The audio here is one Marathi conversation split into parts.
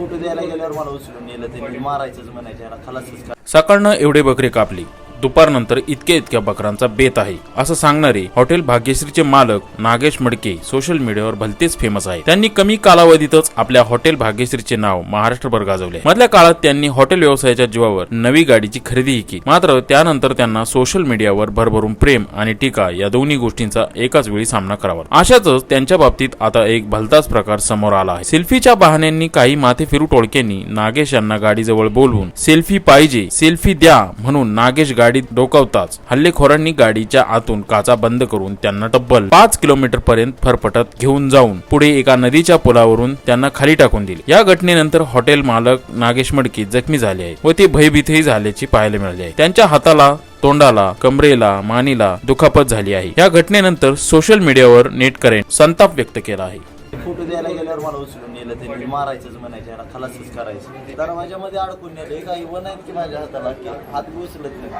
फोटो द्यायला गेल्यावर मला उचलून नेलं, त्यांनी मारायचंच म्हणायचं, याला खलासच करा. सकाळनं एवढे बकरे कापली, दुपारनंतर इतक्या बकरांचा बेत आहे असं सांगणारे हॉटेल भाग्यश्रीचे मालक नागेश मडके सोशल मीडियावर भलतेच फेमस आहे. त्यांनी कमी कालावधीतच आपल्या हॉटेल भाग्यश्रीचे नाव महाराष्ट्रभर गाजवले. मधल्या काळात त्यांनी हॉटेल व्यवसायाच्या जीवावर नवी गाडीची खरेदीही केली. मात्र त्यानंतर त्यांना सोशल मीडियावर भरभरून प्रेम आणि टीका या दोन्ही गोष्टींचा एकाच वेळी सामना करावा. अशातच त्यांच्या बाबतीत आता एक भलताच प्रकार समोर आला आहे. सेल्फीच्या बहाण्यांनी काही माथेफिरू टोळक्यांनी नागेश यांना गाडीजवळ बोलवून सेल्फी पाहिजे, सेल्फी द्या म्हणून नागेश गाडीत डोकावताच हल्लेखोरांनी गाडीच्या आतून काचा बंद करून त्यांना तब्बल 5 किलोमीटर पर्यंत फरफटत घेऊन जाऊन पुढे एका नदीच्या पुलावरून त्यांना खाली टाकून दिले. या घटनेनंतर हॉटेल मालक नागेश मडके जखमी झाले आहेत व ते भयभीतही झाल्याचे पाहायला मिळाले आहे. त्यांच्या हाताला, तोंडाला, कमरेला, मानेला दुखापत झाली आहे. या घटनेनंतर सोशल मीडियावर नेटकऱ्यांनी संताप व्यक्त केला आहे. फोटो द्यायला गेल्यावर मला उचलून नेलं, त्यांनी मारायचंच म्हणायचं, याला खलासच करायचं. दरवाजामध्ये अडकून नेलं, काही वन आहेत की माझ्या हाताला, की हात बी उचलत नाही,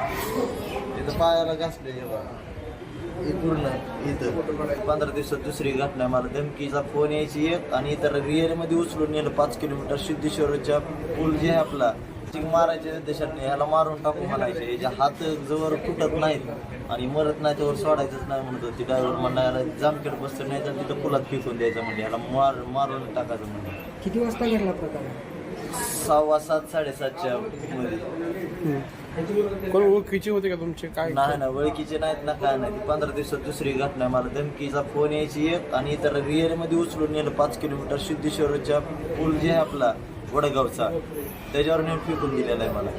तिथं पायाला घासले पूर्ण. इथं 15 दिवसात दुसरी घटना. मला धमकीचा फोन यायची एक, आणि इतर रिअलमध्ये उचलून नेलं 5 किलोमीटर सिद्धेश्वरच्या पूल जे आहे आपला, मारायच्या देशात ह्याला मारून टाकू म्हणायचे, याच्या हात जवळ फुटत नाहीत आणि मरत नाही त्यावर सोडायचंच नाही म्हणत होती. ड्रायव्हर म्हणायला जामखेड बसतं नाही तर तिथं पुलात फेकून द्यायचं म्हणजे, ह्याला मारून टाकायचं म्हणजे. किती वाजता घडला प्रकार? 6:15 7:30च्या मध्ये. कोण ओळखीचे होते का तुमचे? काय नाही ना, ओळखीचे नाहीत ना, काय नाही. 15 दिवसात दुसरी घटना. मला धमकीचा फोन यायची एक, आणि इतर रिअलमध्ये उचलून नेलं 5 किलोमीटर सिद्धेश्वरच्या पूल जे आहे आपला वडगावचा, त्याच्यावर नेट फेकून दिलेला आहे मला.